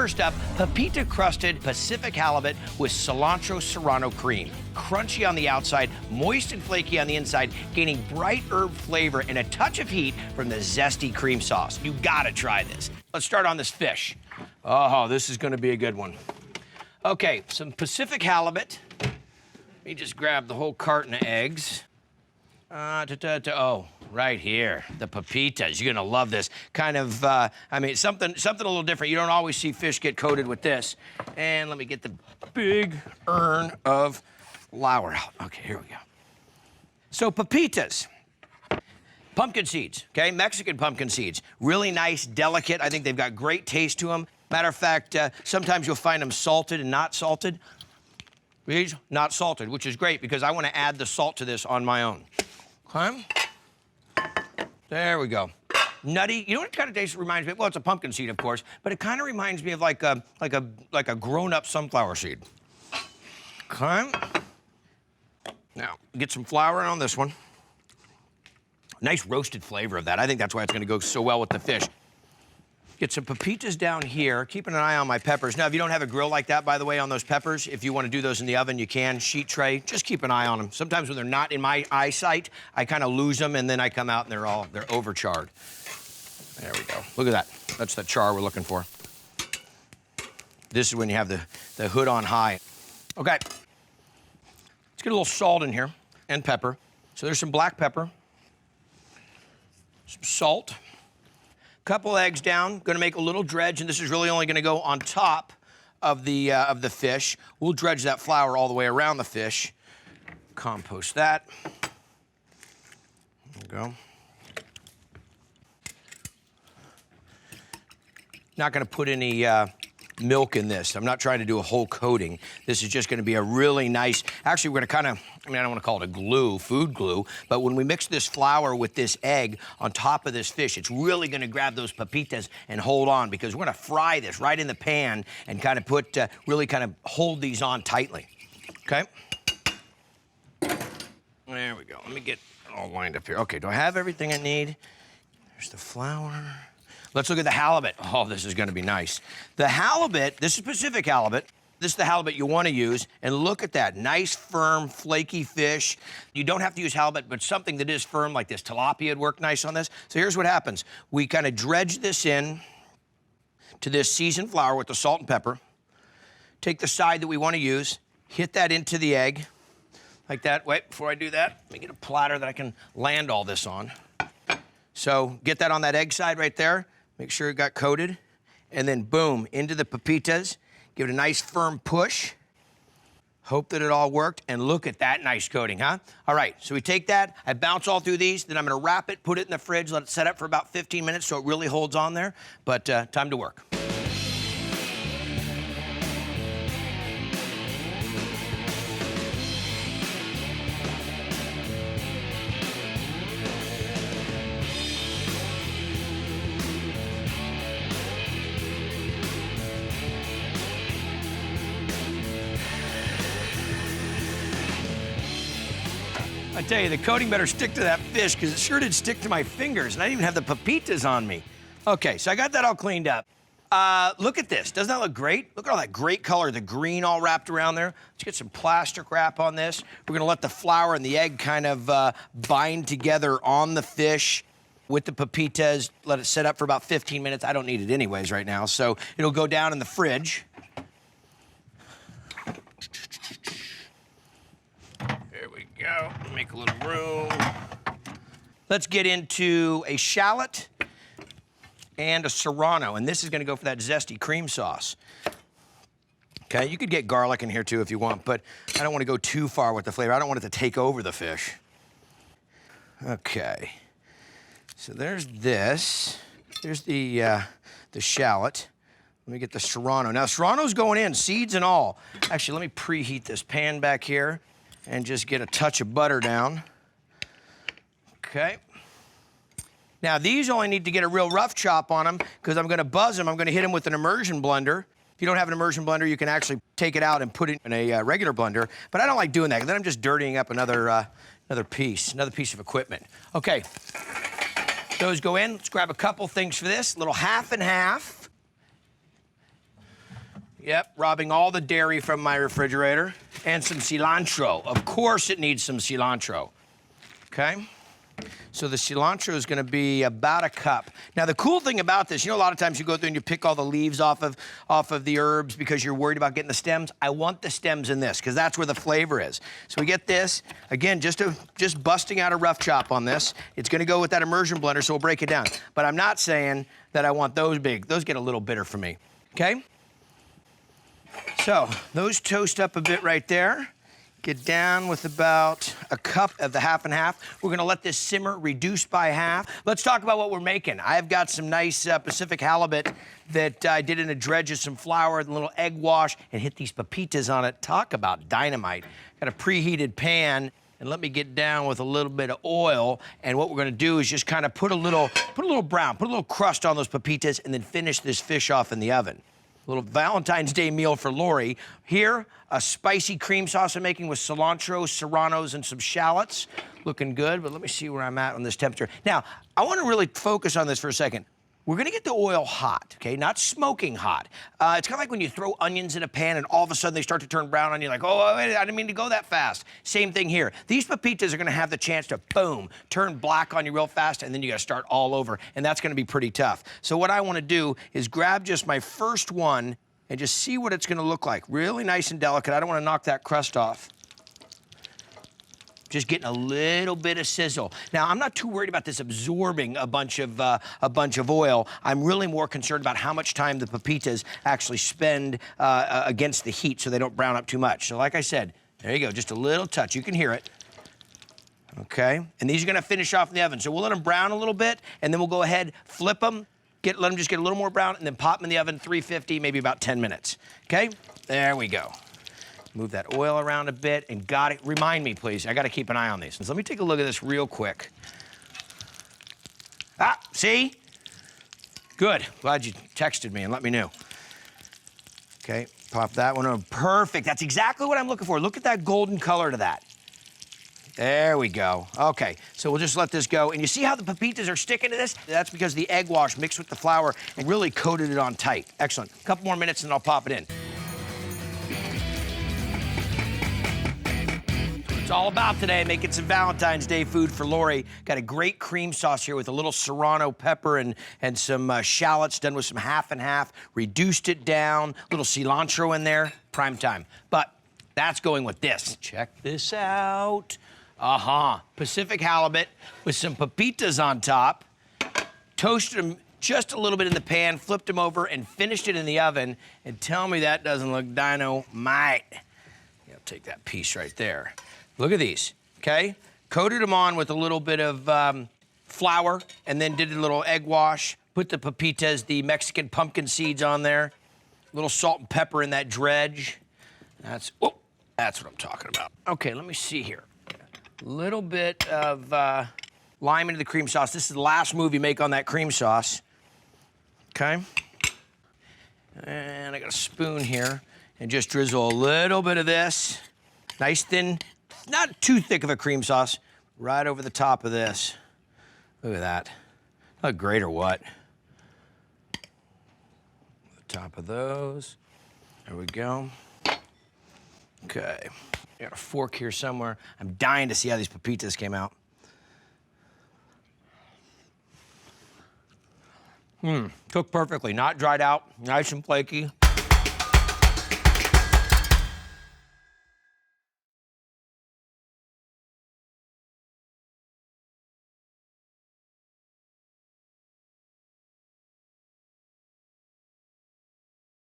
First up, Pepita Crusted Pacific Halibut with Cilantro Serrano cream. Crunchy on the outside, moist and flaky on the inside, gaining bright herb flavor and a touch of heat from the zesty cream sauce. You gotta try this. Let's start on this fish. Oh, this is gonna be a good one. Okay, some Pacific halibut. Let me just grab the whole carton of eggs. Oh, right here, the pepitas. You're gonna love this. Kind of, I mean, something a little different. You don't always see fish get coated with this. And let me get the big urn of flour out. Okay, here we go. So pepitas, pumpkin seeds, okay? Mexican pumpkin seeds. Really nice, delicate. I think they've got great taste to them. Matter of fact, sometimes you'll find them salted and not salted. These, not salted, which is great because I want to add the salt to this on my own. Okay? There we go. Nutty. You know what it kind of taste reminds me of? Well, it's a pumpkin seed, of course, but it kind of reminds me of like a grown-up sunflower seed. Okay? Now, get some flour on this one. Nice roasted flavor of that. I think that's why it's going to go so well with the fish. Get some pepitas down here. Keeping an eye on my peppers. Now, if you don't have a grill like that, by the way, on those peppers, if you want to do those in the oven, you can. Sheet tray, just keep an eye on them. Sometimes when they're not in my eyesight, I kind of lose them, and then I come out and they're overcharred. There we go. Look at that. That's the char we're looking for. This is when you have the hood on high. Okay. Let's get a little salt in here and pepper. So there's some black pepper, some salt. Couple eggs down, gonna make a little dredge, and this is really only gonna go on top of the fish. We'll dredge that flour all the way around the fish. Compost that. There we go. Not gonna put any milk in this. I'm not trying to do a whole coating. This is just gonna be a really nice, actually we're gonna kind of, I mean, I don't wanna call it a glue, food glue, but when we mix this flour with this egg on top of this fish, it's really gonna grab those pepitas and hold on because we're gonna fry this right in the pan and kind of put, really kind of hold these on tightly, okay? There we go. Let me get it all lined up here. Okay, do I have everything I need? There's the flour. Let's look at the halibut. Oh, this is gonna be nice. The halibut, this is Pacific halibut. This is the halibut you wanna use, and look at that, nice, firm, flaky fish. You don't have to use halibut, but something that is firm like this tilapia would work nice on this. So here's what happens. We kind of dredge this in to this seasoned flour with the salt and pepper. Take the side that we wanna use, hit that into the egg, like that. Wait, before I do that, let me get a platter that I can land all this on. So get that on that egg side right there. Make sure it got coated, and then boom, into the pepitas. Give it a nice firm push. Hope that it all worked, and look at that nice coating, huh? All right, so we take that, I bounce all through these, then I'm gonna wrap it, put it in the fridge, let it set up for about 15 minutes so it really holds on there, but time to work. I tell you, the coating better stick to that fish because it sure did stick to my fingers, and I didn't even have the pepitas on me. Okay, so I got that all cleaned up. Look at this. Doesn't that look great? Look at all that great color, the green all wrapped around there. Let's get some plastic wrap on this. We're gonna let the flour and the egg kind of bind together on the fish with the pepitas. Let it set up for about 15 minutes. I don't need it anyways right now, so it'll go down in the fridge. Go. Make a little room. Let's get into a shallot and a serrano, and this is gonna go for that zesty cream sauce. Okay, you could get garlic in here too if you want, but I don't wanna go too far with the flavor. I don't want it to take over the fish. Okay, so there's this. There's the shallot. Let me get the serrano. Now, serrano's going in, seeds and all. Actually, let me preheat this pan back here and just get a touch of butter down. Okay. Now, these only need to get a real rough chop on them because I'm gonna buzz them. I'm gonna hit them with an immersion blender. If you don't have an immersion blender, you can actually take it out and put it in a regular blender, but I don't like doing that because then I'm just dirtying up another piece of equipment. Okay, those go in. Let's grab a couple things for this. A little half and half. Yep, robbing all the dairy from my refrigerator. And some cilantro. Of course it needs some cilantro. Okay? So the cilantro is gonna be about a cup. Now the cool thing about this, you know, a lot of times you go through and you pick all the leaves off of the herbs because you're worried about getting the stems. I want the stems in this because that's where the flavor is. So we get this, again, just busting out a rough chop on this. It's gonna go with that immersion blender, so we'll break it down. But I'm not saying that I want those big. Those get a little bitter for me, okay? So those toast up a bit right there. Get down with about a cup of the half and half. We're gonna let this simmer, reduced by half. Let's talk about what we're making. I've got some nice Pacific halibut that I did in a dredge of some flour, a little egg wash, and hit these pepitas on it. Talk about dynamite. Got a preheated pan, and let me get down with a little bit of oil. And what we're gonna do is just kind of put a little brown, put a little crust on those pepitas, and then finish this fish off in the oven. A little Valentine's Day meal for Lori. Here, a spicy cream sauce I'm making with cilantro, serranos, and some shallots. Looking good, but let me see where I'm at on this temperature. Now, I want to really focus on this for a second. We're gonna get the oil hot, okay? Not smoking hot. It's kind of like when you throw onions in a pan and all of a sudden they start to turn brown on you, like, oh, wait, I didn't mean to go that fast. Same thing here. These pepitas are gonna have the chance to, boom, turn black on you real fast, and then you gotta start all over, and that's gonna be pretty tough. So what I wanna do is grab just my first one and just see what it's gonna look like. Really nice and delicate. I don't wanna knock that crust off. Just getting a little bit of sizzle. Now, I'm not too worried about this absorbing a bunch of oil. I'm really more concerned about how much time the pepitas actually spend against the heat so they don't brown up too much. So like I said, there you go, just a little touch. You can hear it. Okay, and these are gonna finish off in the oven. So we'll let them brown a little bit, and then we'll go ahead, flip them, let them just get a little more brown, and then pop them in the oven, 350, maybe about 10 minutes. Okay, there we go. Move that oil around a bit, and got it. Remind me, please. I got to keep an eye on these. So let me take a look at this real quick. Ah, see? Good. Glad you texted me and let me know. Okay, pop that one on. Perfect. That's exactly what I'm looking for. Look at that golden color to that. There we go. Okay, so we'll just let this go. And you see how the pepitas are sticking to this? That's because the egg wash mixed with the flour and really coated it on tight. Excellent. A couple more minutes and I'll pop it in. It's all about today, making some Valentine's Day food for Lori. Got a great cream sauce here with a little serrano pepper and some shallots done with some half and half. Reduced it down, a little cilantro in there, prime time. But that's going with this. Check this out. Pacific halibut with some pepitas on top. Toasted them just a little bit in the pan, flipped them over, and finished it in the oven. And tell me that doesn't look dynamite. Yeah, I'll take that piece right there. Look at these, okay? Coated them on with a little bit of flour, and then did a little egg wash. Put the pepitas, the Mexican pumpkin seeds on there. A little salt and pepper in that dredge. That's what I'm talking about. Okay, let me see here. A little bit of lime into the cream sauce. This is the last move you make on that cream sauce. Okay? And I got a spoon here, and just drizzle a little bit of this. Nice thin, not too thick of a cream sauce, right over the top of this. Look at that. Look great or what? The top of those. There we go. Okay. I got a fork here somewhere. I'm dying to see how these pepitas came out. Cooked perfectly, not dried out, nice and flaky.